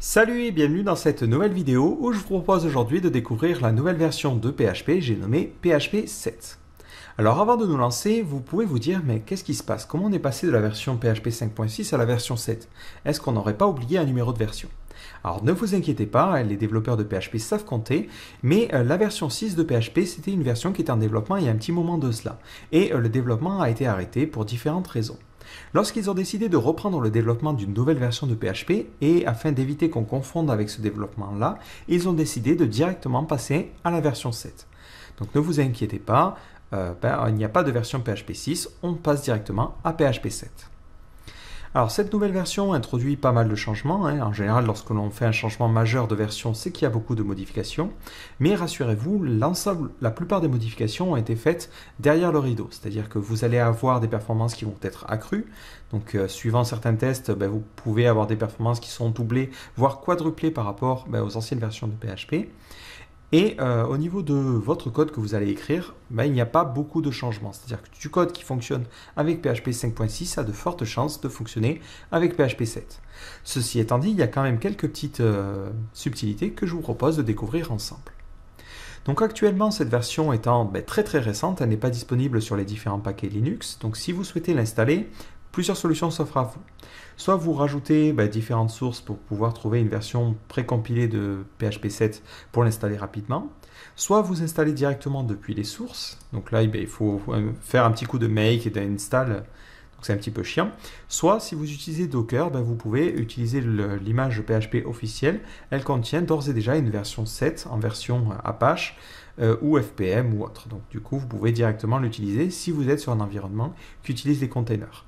Salut et bienvenue dans cette nouvelle vidéo où je vous propose aujourd'hui de découvrir la nouvelle version de PHP, j'ai nommé PHP 7. Alors avant de nous lancer, vous pouvez vous dire mais qu'est-ce qui se passe? Comment on est passé de la version PHP 5.6 à la version 7? Est-ce qu'on n'aurait pas oublié un numéro de version? Alors ne vous inquiétez pas, les développeurs de PHP savent compter, mais la version 6 de PHP c'était une version qui était en développement il y a un petit moment de cela. Et le développement a été arrêté pour différentes raisons. Lorsqu'ils ont décidé de reprendre le développement d'une nouvelle version de PHP, et afin d'éviter qu'on confonde avec ce développement-là, ils ont décidé de directement passer à la version 7. Donc ne vous inquiétez pas, il n'y a pas de version PHP 6, on passe directement à PHP 7. Alors cette nouvelle version introduit pas mal de changements, En général lorsque l'on fait un changement majeur de version c'est qu'il y a beaucoup de modifications, mais rassurez-vous, la plupart des modifications ont été faites derrière le rideau, c'est-à-dire que vous allez avoir des performances qui vont être accrues, donc suivant certains tests, vous pouvez avoir des performances qui sont doublées, voire quadruplées par rapport aux anciennes versions de PHP. Et au niveau de votre code que vous allez écrire, il n'y a pas beaucoup de changements. C'est-à-dire que du code qui fonctionne avec PHP 5.6 a de fortes chances de fonctionner avec PHP 7. Ceci étant dit, il y a quand même quelques petites subtilités que je vous propose de découvrir ensemble. Donc actuellement, cette version étant très récente, elle n'est pas disponible sur les différents paquets Linux. Donc si vous souhaitez l'installer, plusieurs solutions s'offrent à vous. Soit vous rajoutez différentes sources pour pouvoir trouver une version précompilée de PHP 7 pour l'installer rapidement. Soit vous installez directement depuis les sources. Donc là, il faut faire un petit coup de make et d'install. Donc c'est un petit peu chiant. Soit si vous utilisez Docker, vous pouvez utiliser l'image PHP officielle. Elle contient d'ores et déjà une version 7 en version Apache ou FPM ou autre. Donc du coup, vous pouvez directement l'utiliser si vous êtes sur un environnement qui utilise des containers.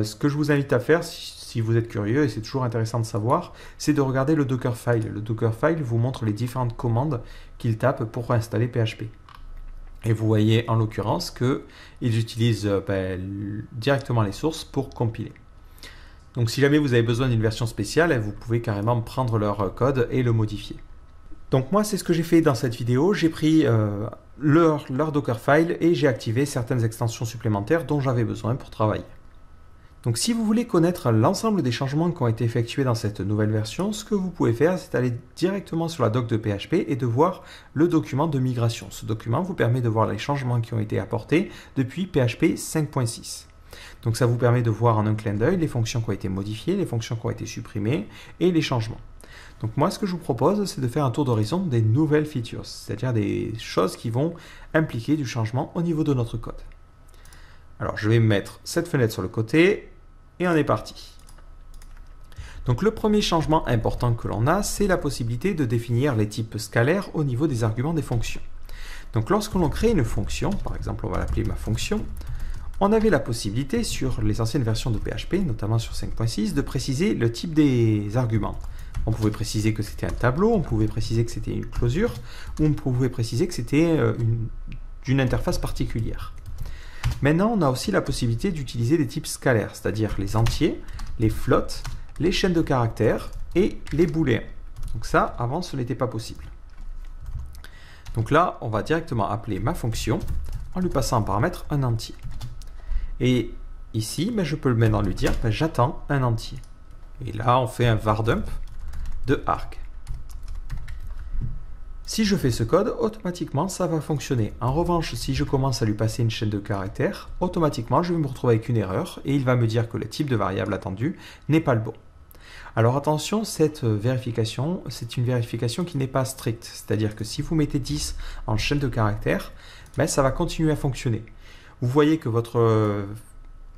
Ce que je vous invite à faire, si vous êtes curieux, et c'est toujours intéressant de savoir, c'est de regarder le Dockerfile. Le Dockerfile vous montre les différentes commandes qu'il tape pour installer PHP. Et vous voyez en l'occurrence qu'ils utilisent directement les sources pour compiler. Donc si jamais vous avez besoin d'une version spéciale, vous pouvez carrément prendre leur code et le modifier. Donc moi, c'est ce que j'ai fait dans cette vidéo. J'ai pris leur Dockerfile et j'ai activé certaines extensions supplémentaires dont j'avais besoin pour travailler. Donc si vous voulez connaître l'ensemble des changements qui ont été effectués dans cette nouvelle version, ce que vous pouvez faire, c'est aller directement sur la doc de PHP et de voir le document de migration. Ce document vous permet de voir les changements qui ont été apportés depuis PHP 5.6. Donc ça vous permet de voir en un clin d'œil les fonctions qui ont été modifiées, les fonctions qui ont été supprimées et les changements. Donc moi, ce que je vous propose, c'est de faire un tour d'horizon des nouvelles features, c'est-à-dire des choses qui vont impliquer du changement au niveau de notre code. Alors, je vais mettre cette fenêtre sur le côté et on est parti. Donc, le premier changement important que l'on a, c'est la possibilité de définir les types scalaires au niveau des arguments des fonctions. Donc, lorsque l'on crée une fonction, par exemple, on va l'appeler ma fonction, on avait la possibilité sur les anciennes versions de PHP, notamment sur 5.6, de préciser le type des arguments. On pouvait préciser que c'était un tableau, on pouvait préciser que c'était une closure, ou on pouvait préciser que c'était une interface particulière. Maintenant, on a aussi la possibilité d'utiliser des types scalaires, c'est-à-dire les entiers, les floats, les chaînes de caractères et les booléens. Donc ça, avant, ce n'était pas possible. Donc là, on va directement appeler ma fonction en lui passant en paramètre un entier. Et ici, je peux maintenant lui dire j'attends un entier. Et là, on fait un var_dump de arg. Si je fais ce code, automatiquement, ça va fonctionner. En revanche, si je commence à lui passer une chaîne de caractères, automatiquement, je vais me retrouver avec une erreur et il va me dire que le type de variable attendu n'est pas le bon. Alors attention, cette vérification, c'est une vérification qui n'est pas stricte. C'est-à-dire que si vous mettez 10 en chaîne de caractères, ça va continuer à fonctionner. Vous voyez que votre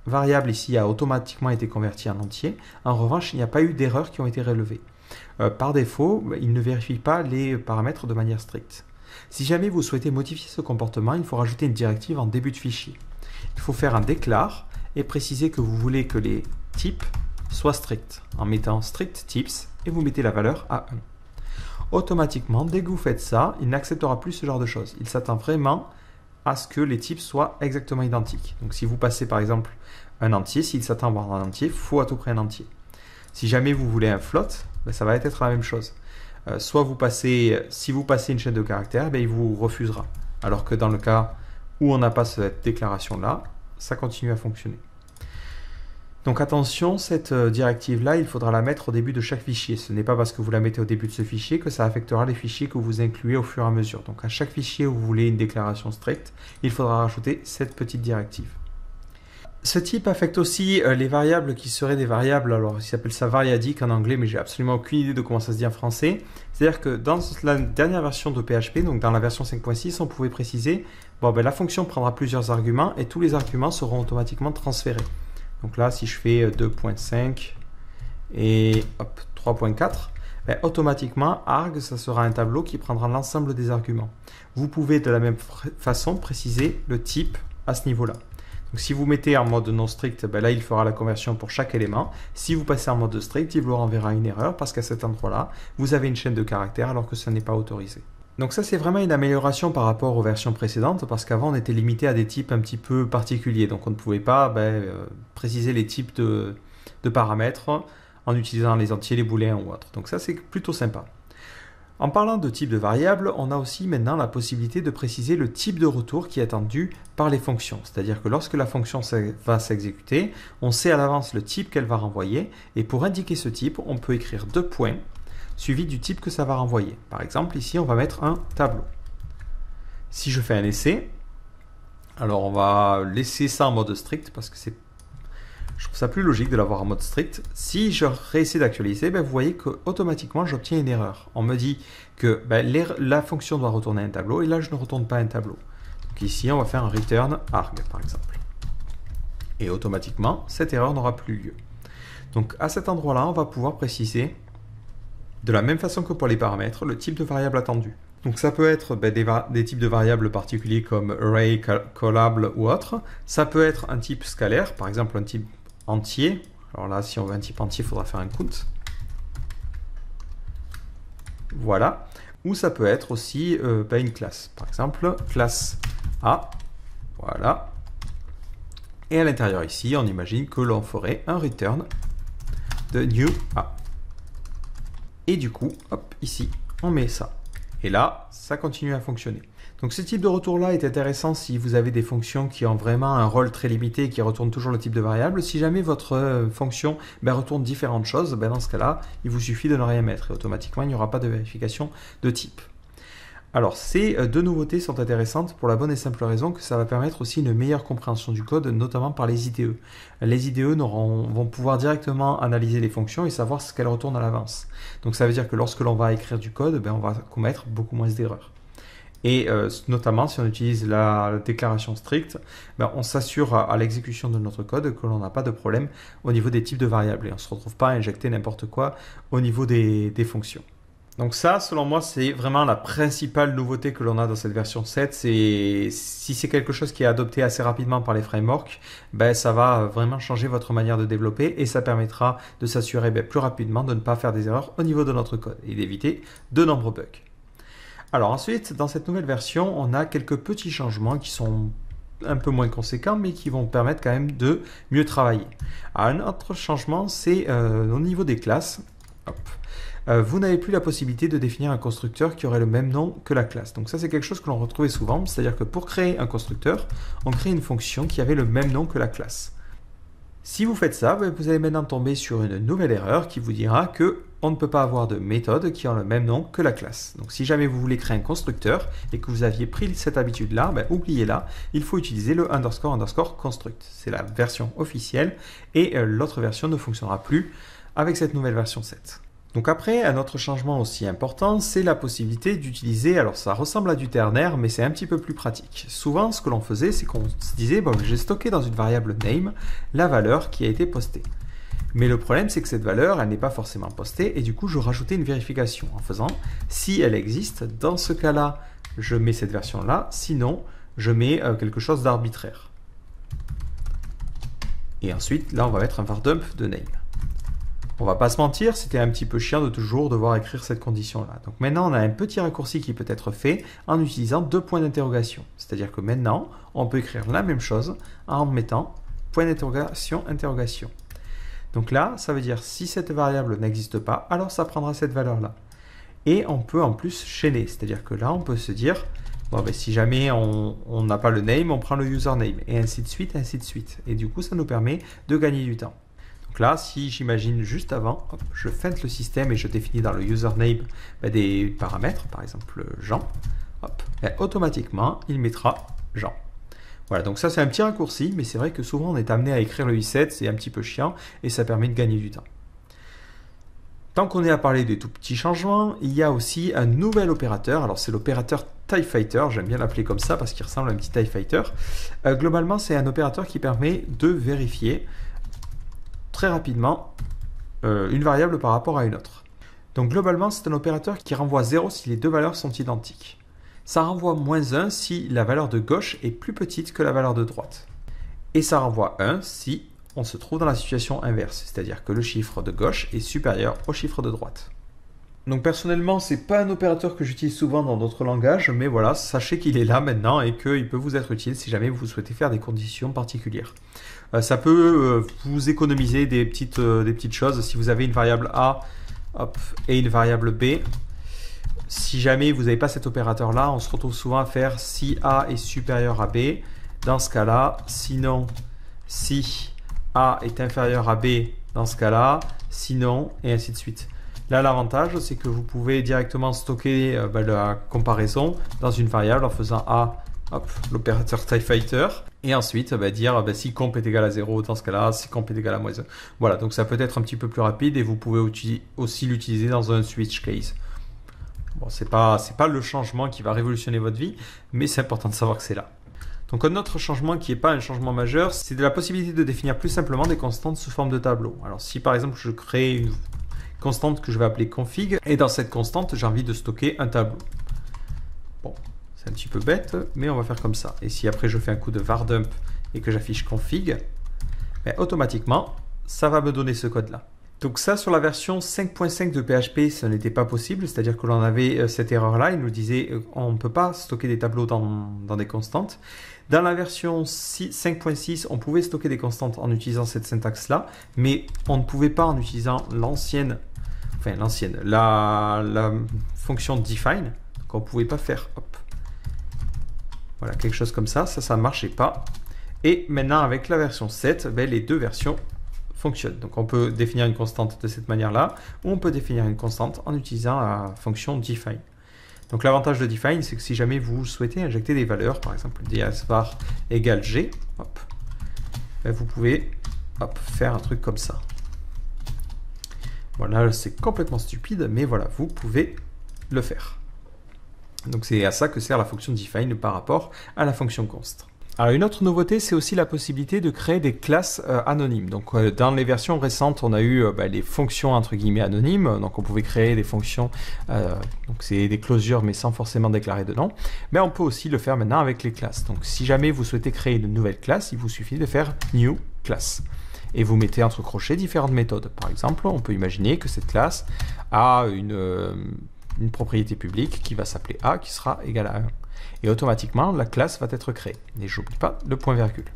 variable ici a automatiquement été convertie en entier. En revanche, il n'y a pas eu d'erreurs qui ont été relevées. Par défaut, il ne vérifie pas les paramètres de manière stricte. Si jamais vous souhaitez modifier ce comportement, il faut rajouter une directive en début de fichier. Il faut faire un déclare et préciser que vous voulez que les types soient stricts, en mettant strict types et vous mettez la valeur à 1. Automatiquement, dès que vous faites ça, il n'acceptera plus ce genre de choses. Il s'attend vraiment à ce que les types soient exactement identiques. Donc si vous passez par exemple un entier, s'il s'attend à avoir un entier, il faut à tout prix un entier. Si jamais vous voulez un float, ça va être la même chose. Soit si vous passez une chaîne de caractères, il vous refusera. Alors que dans le cas où on n'a pas cette déclaration-là, ça continue à fonctionner. Donc attention, cette directive-là, il faudra la mettre au début de chaque fichier. Ce n'est pas parce que vous la mettez au début de ce fichier que ça affectera les fichiers que vous incluez au fur et à mesure. Donc à chaque fichier où vous voulez une déclaration stricte, il faudra rajouter cette petite directive. Ce type affecte aussi les variables qui seraient des variables, alors il s'appelle ça variadic en anglais, mais j'ai absolument aucune idée de comment ça se dit en français. C'est-à-dire que dans la dernière version de PHP, donc dans la version 5.6, on pouvait préciser, la fonction prendra plusieurs arguments et tous les arguments seront automatiquement transférés. Donc là, si je fais 2.5 et 3.4, automatiquement, arg, ça sera un tableau qui prendra l'ensemble des arguments. Vous pouvez de la même façon préciser le type à ce niveau-là. Donc si vous mettez en mode non strict, là il fera la conversion pour chaque élément. Si vous passez en mode strict, il vous renverra une erreur parce qu'à cet endroit-là, vous avez une chaîne de caractères alors que ça n'est pas autorisé. Donc ça c'est vraiment une amélioration par rapport aux versions précédentes parce qu'avant on était limité à des types un petit peu particuliers. Donc on ne pouvait pas préciser les types de paramètres en utilisant les entiers, les booléens ou autres. Donc ça c'est plutôt sympa. En parlant de type de variable, on a aussi maintenant la possibilité de préciser le type de retour qui est attendu par les fonctions. C'est-à-dire que lorsque la fonction va s'exécuter, on sait à l'avance le type qu'elle va renvoyer. Et pour indiquer ce type, on peut écrire 2 points suivis du type que ça va renvoyer. Par exemple, ici, on va mettre un tableau. Si je fais un essai, alors on va laisser ça en mode strict parce que je trouve ça plus logique de l'avoir en mode strict. Si je réessaie d'actualiser, vous voyez qu'automatiquement j'obtiens une erreur. On me dit que la fonction doit retourner un tableau et là je ne retourne pas un tableau. Donc ici on va faire un return arg par exemple. Et automatiquement cette erreur n'aura plus lieu. Donc à cet endroit-là on va pouvoir préciser de la même façon que pour les paramètres le type de variable attendu. Donc ça peut être des types de variables particuliers comme array, callable ou autre. Ça peut être un type scalaire, par exemple un type entier. Alors là, si on veut un type entier, il faudra faire un count. Voilà. Ou ça peut être aussi une classe. Par exemple, classe A. Voilà. Et à l'intérieur ici, on imagine que l'on ferait un return de new A. Et du coup, hop, ici, on met ça. Et là, ça continue à fonctionner. Donc ce type de retour-là est intéressant si vous avez des fonctions qui ont vraiment un rôle très limité et qui retournent toujours le type de variable. Si jamais votre fonction retourne différentes choses, dans ce cas-là, il vous suffit de ne rien mettre. Et automatiquement, il n'y aura pas de vérification de type. Alors ces deux nouveautés sont intéressantes pour la bonne et simple raison que ça va permettre aussi une meilleure compréhension du code, notamment par les IDE. Les IDE vont pouvoir directement analyser les fonctions et savoir ce qu'elles retournent à l'avance. Donc ça veut dire que lorsque l'on va écrire du code, on va commettre beaucoup moins d'erreurs. Et notamment si on utilise la déclaration stricte, on s'assure à l'exécution de notre code que l'on n'a pas de problème au niveau des types de variables et on ne se retrouve pas à injecter n'importe quoi au niveau des fonctions. Donc ça, selon moi, c'est vraiment la principale nouveauté que l'on a dans cette version 7. Si c'est quelque chose qui est adopté assez rapidement par les frameworks, ça va vraiment changer votre manière de développer et ça permettra de s'assurer plus rapidement de ne pas faire des erreurs au niveau de notre code et d'éviter de nombreux bugs. Alors ensuite, dans cette nouvelle version, on a quelques petits changements qui sont un peu moins conséquents, mais qui vont permettre quand même de mieux travailler. Alors, un autre changement, c'est au niveau des classes. Hop. Vous n'avez plus la possibilité de définir un constructeur qui aurait le même nom que la classe. Donc ça, c'est quelque chose que l'on retrouvait souvent, c'est-à-dire que pour créer un constructeur, on crée une fonction qui avait le même nom que la classe. Si vous faites ça, vous allez maintenant tomber sur une nouvelle erreur qui vous dira que on ne peut pas avoir de méthode qui ont le même nom que la classe. Donc si jamais vous voulez créer un constructeur et que vous aviez pris cette habitude-là, oubliez-la, il faut utiliser le _ construct. C'est la version officielle et l'autre version ne fonctionnera plus avec cette nouvelle version 7. Donc après, un autre changement aussi important, c'est la possibilité d'utiliser, alors ça ressemble à du ternaire, mais c'est un petit peu plus pratique. Souvent, ce que l'on faisait, c'est qu'on se disait, j'ai stocké dans une variable name la valeur qui a été postée. Mais le problème, c'est que cette valeur, elle n'est pas forcément postée, et du coup, je rajoutais une vérification en faisant, si elle existe, dans ce cas-là, je mets cette version-là, sinon, je mets quelque chose d'arbitraire. Et ensuite, là, on va mettre un var dump de name. On va pas se mentir, c'était un petit peu chiant de toujours devoir écrire cette condition-là. Donc maintenant, on a un petit raccourci qui peut être fait en utilisant deux points d'interrogation. C'est-à-dire que maintenant, on peut écrire la même chose en mettant point d'interrogation, interrogation. Donc là, ça veut dire si cette variable n'existe pas, alors ça prendra cette valeur-là. Et on peut en plus chaîner, c'est-à-dire que là, on peut se dire, si jamais on n'a pas le name, on prend le username, et ainsi de suite, ainsi de suite. Et du coup, ça nous permet de gagner du temps. Donc là, si j'imagine juste avant, hop, je feinte le système et je définis dans le username des paramètres, par exemple Jean, hop, et automatiquement, il mettra Jean. Voilà, donc ça c'est un petit raccourci, mais c'est vrai que souvent on est amené à écrire le i7, c'est un petit peu chiant et ça permet de gagner du temps. Tant qu'on est à parler des tout petits changements, il y a aussi un nouvel opérateur. Alors c'est l'opérateur TIE Fighter, j'aime bien l'appeler comme ça parce qu'il ressemble à un petit TIE Fighter. Globalement, c'est un opérateur qui permet de vérifier très rapidement une variable par rapport à une autre. Donc globalement, c'est un opérateur qui renvoie 0 si les deux valeurs sont identiques. Ça renvoie -1 si la valeur de gauche est plus petite que la valeur de droite. Et ça renvoie 1 si on se trouve dans la situation inverse, c'est-à-dire que le chiffre de gauche est supérieur au chiffre de droite. Donc personnellement, c'est pas un opérateur que j'utilise souvent dans d'autres langages, mais voilà, sachez qu'il est là maintenant et qu'il peut vous être utile si jamais vous souhaitez faire des conditions particulières. Ça peut vous économiser des petites choses. Si vous avez une variable A hop, et une variable B, si jamais vous n'avez pas cet opérateur-là, on se retrouve souvent à faire si A est supérieur à B. Dans ce cas-là, sinon, si A est inférieur à B, dans ce cas-là, sinon, et ainsi de suite. Là, l'avantage, c'est que vous pouvez directement stocker la comparaison dans une variable en faisant A, l'opérateur TIE Fighter, et ensuite dire si comp est égal à 0, dans ce cas-là, si comp est égal à -1. Voilà, donc ça peut être un petit peu plus rapide et vous pouvez aussi l'utiliser dans un switch case. Bon, c'est pas le changement qui va révolutionner votre vie, mais c'est important de savoir que c'est là. Donc un autre changement qui n'est pas un changement majeur, c'est de la possibilité de définir plus simplement des constantes sous forme de tableau. Alors si par exemple je crée une constante que je vais appeler config, et dans cette constante j'ai envie de stocker un tableau. Bon, c'est un petit peu bête, mais on va faire comme ça. Et si après je fais un coup de var_dump et que j'affiche config, automatiquement ça va me donner ce code-là. Donc ça, sur la version 5.5 de PHP, ça n'était pas possible, c'est-à-dire que l'on avait cette erreur-là, il nous disait on ne peut pas stocker des tableaux dans des constantes. Dans la version 5.6, on pouvait stocker des constantes en utilisant cette syntaxe-là, mais on ne pouvait pas en utilisant la fonction define, donc on ne pouvait pas faire voilà, quelque chose comme ça, ça ne marchait pas. Et maintenant, avec la version 7, les deux versions fonctionne. Donc on peut définir une constante de cette manière-là, ou on peut définir une constante en utilisant la fonction define. Donc l'avantage de define, c'est que si jamais vous souhaitez injecter des valeurs, par exemple dsvar égale g, vous pouvez faire un truc comme ça. Voilà, c'est complètement stupide, mais voilà, vous pouvez le faire. Donc c'est à ça que sert la fonction define par rapport à la fonction const. Alors une autre nouveauté, c'est aussi la possibilité de créer des classes anonymes. Donc dans les versions récentes, on a eu les fonctions entre guillemets anonymes. Donc on pouvait créer des fonctions, donc c'est des closures mais sans forcément déclarer de nom. Mais on peut aussi le faire maintenant avec les classes. Donc si jamais vous souhaitez créer une nouvelle classe, il vous suffit de faire new class. Et vous mettez entre crochets différentes méthodes. Par exemple, on peut imaginer que cette classe a une propriété publique qui va s'appeler A, qui sera égale à 1. Et automatiquement, la classe va être créée. Et j'oublie pas le point virgule.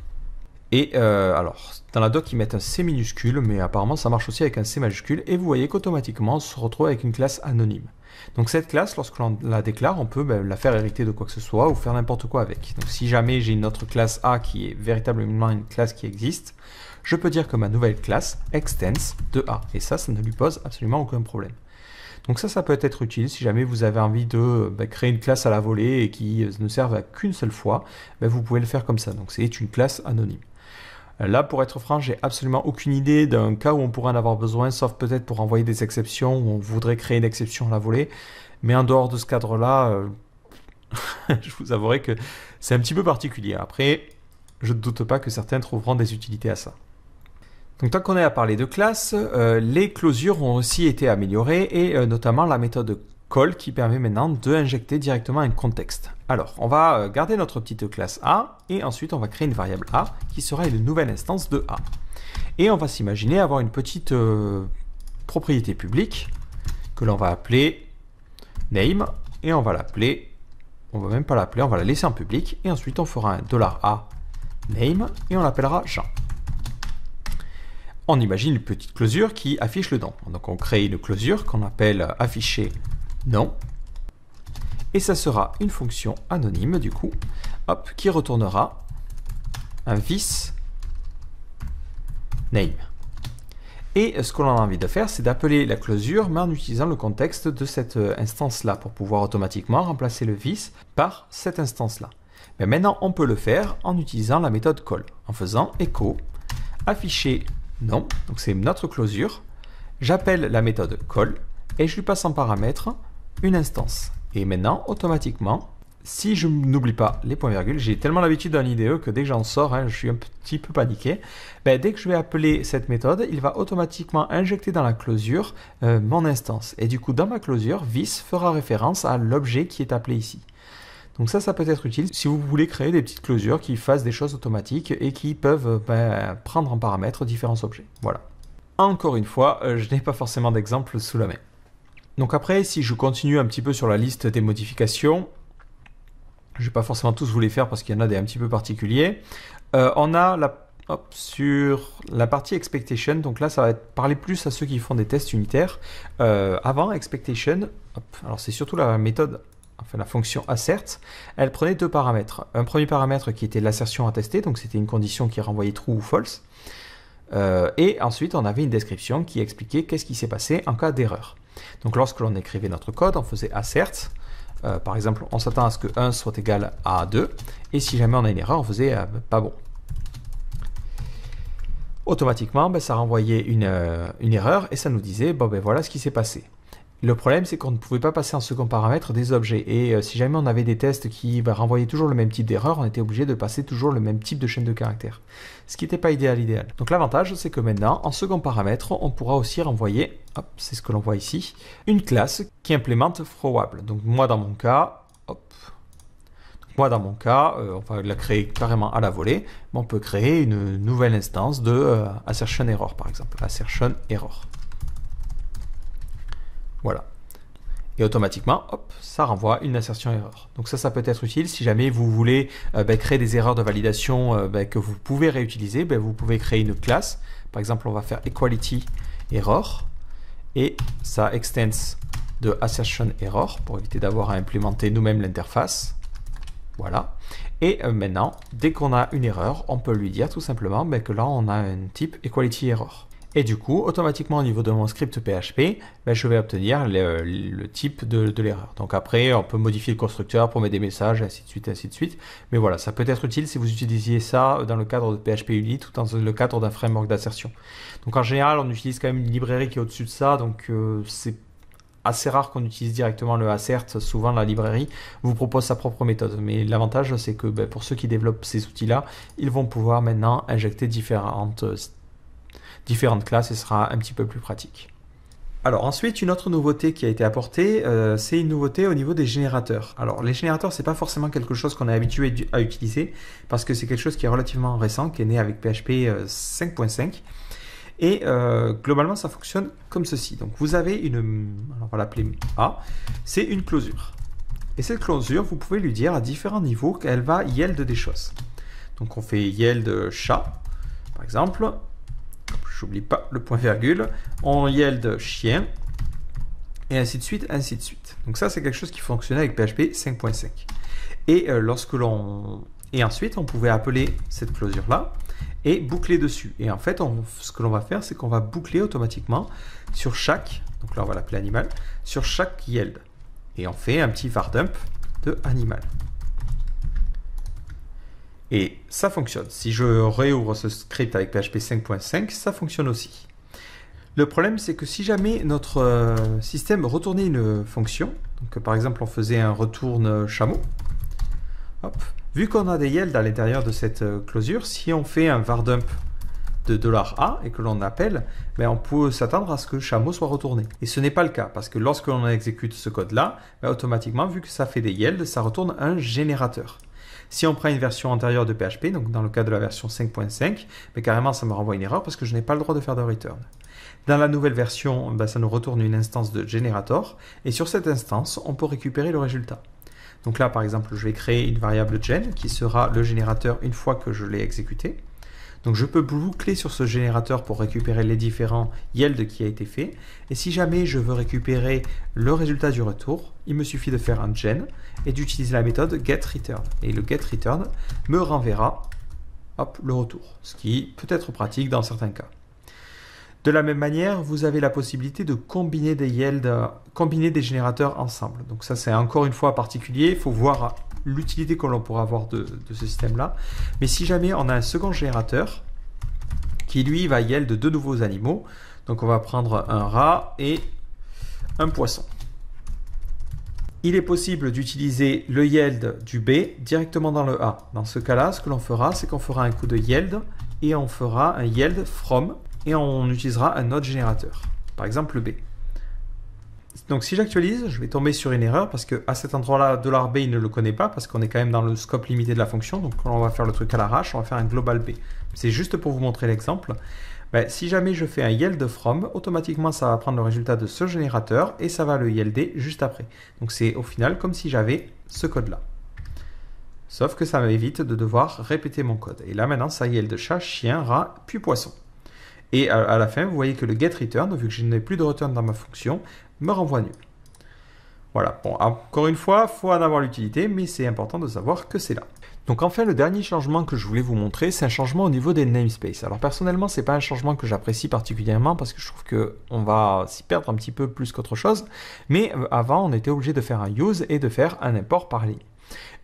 Et alors, dans la doc, ils mettent un C minuscule, mais apparemment, ça marche aussi avec un C majuscule. Et vous voyez qu'automatiquement, on se retrouve avec une classe anonyme. Donc cette classe, lorsque l'on la déclare, on peut la faire hériter de quoi que ce soit ou faire n'importe quoi avec. Donc si jamais j'ai une autre classe A qui est véritablement une classe qui existe, je peux dire que ma nouvelle classe extends de A. Et ça ne lui pose absolument aucun problème. Donc ça peut être utile si jamais vous avez envie de créer une classe à la volée et qui ne serve qu'une seule fois, vous pouvez le faire comme ça. Donc c'est une classe anonyme. Là, pour être franc, j'ai absolument aucune idée d'un cas où on pourrait en avoir besoin, sauf peut-être pour envoyer des exceptions, où on voudrait créer une exception à la volée. Mais en dehors de ce cadre-là, je vous avouerai que c'est un petit peu particulier. Après, je ne doute pas que certains trouveront des utilités à ça. Donc tant qu'on est à parler de classes, les closures ont aussi été améliorées et notamment la méthode call qui permet maintenant d'injecter directement un contexte. Alors on va garder notre petite classe A et ensuite on va créer une variable A qui sera une nouvelle instance de A. Et on va s'imaginer avoir une petite propriété publique que l'on va appeler name et on va l'appeler, on va même pas l'appeler, on va la laisser en public et ensuite on fera un $A name et on l'appellera Jean. On imagine une petite closure qui affiche le nom. Donc on crée une closure qu'on appelle afficher nom. Et ça sera une fonction anonyme du coup, qui retournera un vis name. Et ce que l'on a envie de faire, c'est d'appeler la closure, mais en utilisant le contexte de cette instance-là, pour pouvoir automatiquement remplacer le this par cette instance-là. Mais maintenant, on peut le faire en utilisant la méthode call, en faisant echo, afficher non, donc c'est notre closure, j'appelle la méthode call, et je lui passe en paramètre une instance. Et maintenant, automatiquement, si je n'oublie pas les points-virgules, j'ai tellement l'habitude d'un IDE que dès que j'en sors, je suis un petit peu paniqué. Dès que je vais appeler cette méthode, il va automatiquement injecter dans la closure mon instance. Et du coup, dans ma closure, this fera référence à l'objet qui est appelé ici. Donc ça peut être utile si vous voulez créer des petites closures qui fassent des choses automatiques et qui peuvent prendre en paramètre différents objets. Voilà. Encore une fois, je n'ai pas forcément d'exemple sous la main. Donc après, si je continue un petit peu sur la liste des modifications, je ne vais pas forcément tous vous les faire parce qu'il y en a des un petit peu particuliers. On a sur la partie expectation, donc là ça va parler plus à ceux qui font des tests unitaires. Avant expectation, alors c'est surtout la méthode, enfin la fonction assert, elle prenait deux paramètres. Un premier paramètre qui était l'assertion à tester, donc c'était une condition qui renvoyait true ou false. Et ensuite on avait une description qui expliquait qu'est-ce qui s'est passé en cas d'erreur. Donc lorsque l'on écrivait notre code, on faisait assert. Par exemple, on s'attend à ce que 1 soit égal à 2, et si jamais on a une erreur, on faisait pas bon. Automatiquement, ça renvoyait une erreur, et ça nous disait, voilà ce qui s'est passé. Le problème, c'est qu'on ne pouvait pas passer en second paramètre des objets, et si jamais on avait des tests qui renvoyaient toujours le même type d'erreur, on était obligé de passer toujours le même type de chaîne de caractères, ce qui n'était pas idéal. Donc l'avantage, c'est que maintenant, en second paramètre, on pourra aussi renvoyer, c'est ce que l'on voit ici, une classe qui implémente throwable. Donc moi dans mon cas, on va la créer carrément à la volée, mais on peut créer une nouvelle instance de assertion error, par exemple, assertion error. Voilà. Et automatiquement, ça renvoie une assertion erreur. Donc ça peut être utile si jamais vous voulez créer des erreurs de validation que vous pouvez réutiliser. Vous pouvez créer une classe. Par exemple, on va faire equality error et ça extends de assertion error pour éviter d'avoir à implémenter nous-mêmes l'interface. Voilà. Et maintenant, dès qu'on a une erreur, on peut lui dire tout simplement que là, on a un type equality error. Et du coup, automatiquement au niveau de mon script PHP, je vais obtenir le type de l'erreur. Donc après, on peut modifier le constructeur pour mettre des messages, ainsi de suite, ainsi de suite. Mais voilà, ça peut être utile si vous utilisiez ça dans le cadre de PHP Unit ou dans le cadre d'un framework d'assertion. Donc en général, on utilise quand même une librairie qui est au-dessus de ça, donc c'est assez rare qu'on utilise directement le assert. Souvent, la librairie vous propose sa propre méthode. Mais l'avantage, c'est que pour ceux qui développent ces outils-là, ils vont pouvoir maintenant injecter différentes classes et ce sera un petit peu plus pratique. Alors ensuite, une autre nouveauté qui a été apportée, c'est une nouveauté au niveau des générateurs. Alors les générateurs, c'est pas forcément quelque chose qu'on est habitué à utiliser parce que c'est quelque chose qui est relativement récent, qui est né avec PHP 5.5. Et globalement, ça fonctionne comme ceci. Donc vous avez alors on va l'appeler A, c'est une closure. Et cette closure, vous pouvez lui dire à différents niveaux qu'elle va yield des choses. Donc on fait yield chat, par exemple. J'oublie pas le point-virgule, on yield chien, et ainsi de suite, ainsi de suite. Donc ça, c'est quelque chose qui fonctionnait avec PHP 5.5. Et et ensuite, on pouvait appeler cette closure-là et boucler dessus. Et en fait, ce que l'on va faire, c'est qu'on va boucler automatiquement sur chaque, donc là on va l'appeler animal, sur chaque yield. Et on fait un petit var dump de animal. Et ça fonctionne. Si je réouvre ce script avec PHP 5.5, ça fonctionne aussi. Le problème, c'est que si jamais notre système retournait une fonction, donc par exemple on faisait un retourne chameau, vu qu'on a des yields à l'intérieur de cette closure, si on fait un var dump de $A et que l'on appelle, on peut s'attendre à ce que chameau soit retourné. Et ce n'est pas le cas, parce que lorsque l'on exécute ce code-là, automatiquement, vu que ça fait des yields, ça retourne un générateur. Si on prend une version antérieure de PHP, donc dans le cas de la version 5.5, carrément ça me renvoie une erreur parce que je n'ai pas le droit de faire de return. Dans la nouvelle version, ça nous retourne une instance de generator, et sur cette instance, on peut récupérer le résultat. Donc là, par exemple, je vais créer une variable gen qui sera le générateur une fois que je l'ai exécuté. Donc je peux boucler sur ce générateur pour récupérer les différents yields qui a été fait. Et si jamais je veux récupérer le résultat du retour, il me suffit de faire un gen et d'utiliser la méthode getReturn. Et le getReturn me renverra le retour, ce qui peut être pratique dans certains cas. De la même manière, vous avez la possibilité de combiner des yields, combiner des générateurs ensemble. Donc ça, c'est encore une fois particulier. Il faut voir l'utilité que l'on pourra avoir de ce système-là. Mais si jamais on a un second générateur qui, lui, va yield deux nouveaux animaux, donc on va prendre un rat et un poisson. Il est possible d'utiliser le yield du B directement dans le A. Dans ce cas-là, ce que l'on fera, c'est qu'on fera un coup de yield et on fera un yield from et on utilisera un autre générateur, par exemple le B. Donc si j'actualise, je vais tomber sur une erreur parce qu'à cet endroit-là, $B, il ne le connaît pas parce qu'on est quand même dans le scope limité de la fonction. Donc quand on va faire le truc à l'arrache, on va faire un global B. C'est juste pour vous montrer l'exemple. Ben, si jamais je fais un yield from, automatiquement ça va prendre le résultat de ce générateur et ça va le yielder juste après. Donc c'est au final comme si j'avais ce code-là. Sauf que ça m'évite de devoir répéter mon code. Et là maintenant ça yield chat, chien, rat, puis poisson. Et à la fin, vous voyez que le getReturn, vu que je n'ai plus de return dans ma fonction, me renvoie nul. Voilà, bon, encore une fois, il faut en avoir l'utilité, mais c'est important de savoir que c'est là. Donc enfin, le dernier changement que je voulais vous montrer, c'est un changement au niveau des namespaces. Alors personnellement, ce n'est pas un changement que j'apprécie particulièrement parce que je trouve qu'on va s'y perdre un petit peu plus qu'autre chose. Mais avant, on était obligé de faire un use et de faire un import par ligne.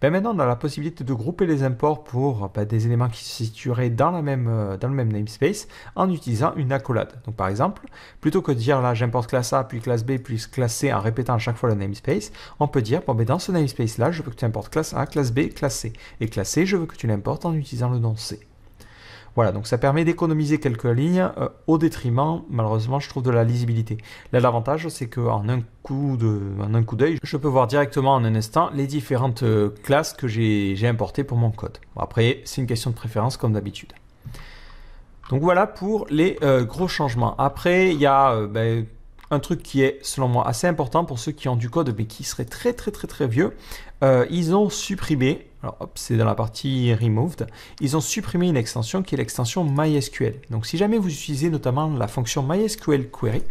Ben maintenant, on a la possibilité de grouper les imports pour des éléments qui se situeraient dans le même namespace en utilisant une accolade. Donc par exemple, plutôt que de dire là j'importe classe A puis classe B puis classe C en répétant à chaque fois le namespace, on peut dire bon, ben, dans ce namespace là, je veux que tu importes classe A, classe B, classe C. Et classe C, je veux que tu l'importes en utilisant le nom C. Voilà, donc ça permet d'économiser quelques lignes au détriment, malheureusement, je trouve, de la lisibilité. Là, l'avantage, c'est qu'en un coup d'œil, je peux voir directement en un instant les différentes classes que j'ai importées pour mon code. Bon, après, c'est une question de préférence comme d'habitude. Donc voilà pour les gros changements. Après, il y a un truc qui est, selon moi, assez important pour ceux qui ont du code mais qui serait très vieux. Ils ont supprimé, alors hop, c'est dans la partie removed, ils ont supprimé une extension qui est l'extension MySQL. Donc si jamais vous utilisez notamment la fonction MySQL Query,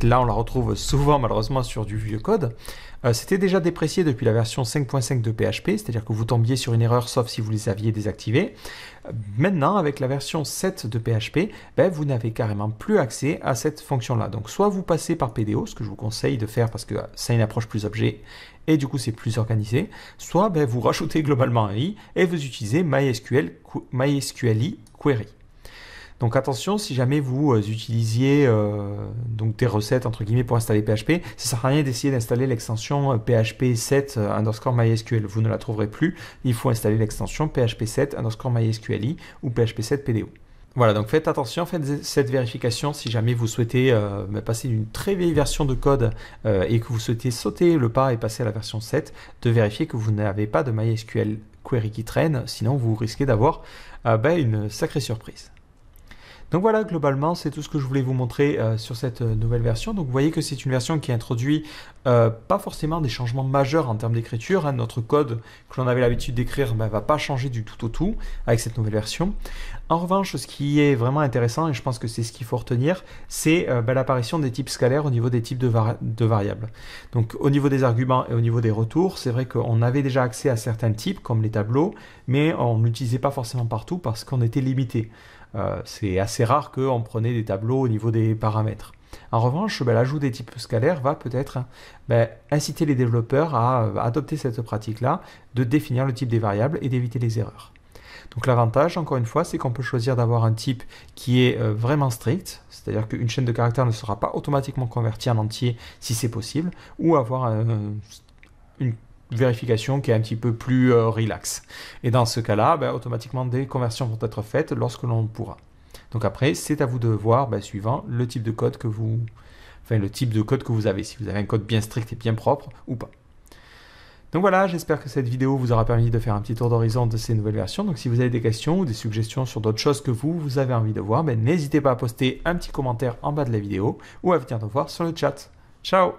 là on la retrouve souvent malheureusement sur du vieux code, c'était déjà déprécié depuis la version 5.5 de PHP, c'est-à-dire que vous tombiez sur une erreur sauf si vous les aviez désactivés. Maintenant, avec la version 7 de PHP, vous n'avez carrément plus accès à cette fonction-là. Donc soit vous passez par PDO, ce que je vous conseille de faire parce que c'est une approche plus objet et du coup c'est plus organisé, soit vous rajoutez globalement un i et vous utilisez MySQLi Query. Donc attention, si jamais vous utilisiez donc des recettes entre guillemets pour installer PHP, ça sert à rien d'essayer d'installer l'extension PHP 7 _ MySQL. Vous ne la trouverez plus. Il faut installer l'extension PHP 7 _ MySQLi ou PHP 7 PDO. Voilà, donc faites attention, faites cette vérification si jamais vous souhaitez passer d'une très vieille version de code et que vous souhaitez sauter le pas et passer à la version 7, de vérifier que vous n'avez pas de MySQL Query qui traîne, sinon vous risquez d'avoir une sacrée surprise. Donc voilà, globalement, c'est tout ce que je voulais vous montrer sur cette nouvelle version. Donc vous voyez que c'est une version qui introduit pas forcément des changements majeurs en termes d'écriture. Notre code que l'on avait l'habitude d'écrire ne va pas changer du tout au tout avec cette nouvelle version. En revanche, ce qui est vraiment intéressant, et je pense que c'est ce qu'il faut retenir, c'est l'apparition des types scalaires au niveau des types de variables. Donc au niveau des arguments et au niveau des retours, c'est vrai qu'on avait déjà accès à certains types, comme les tableaux, mais on ne l'utilisait pas forcément partout parce qu'on était limité. C'est assez rare qu'on prenait des tableaux au niveau des paramètres. En revanche, l'ajout des types scalaires va peut-être inciter les développeurs à adopter cette pratique-là, de définir le type des variables et d'éviter les erreurs. Donc l'avantage, encore une fois, c'est qu'on peut choisir d'avoir un type qui est vraiment strict, c'est-à-dire qu'une chaîne de caractères ne sera pas automatiquement convertie en entier si c'est possible, ou avoir une vérification qui est un petit peu plus relax. Et dans ce cas-là, automatiquement des conversions vont être faites lorsque l'on pourra. Donc après, c'est à vous de voir, suivant le type de code que vous, avez, si vous avez un code bien strict et bien propre ou pas. Donc voilà, j'espère que cette vidéo vous aura permis de faire un petit tour d'horizon de ces nouvelles versions. Donc si vous avez des questions ou des suggestions sur d'autres choses que vous avez envie de voir, n'hésitez pas à poster un petit commentaire en bas de la vidéo ou à venir nous voir sur le chat. Ciao!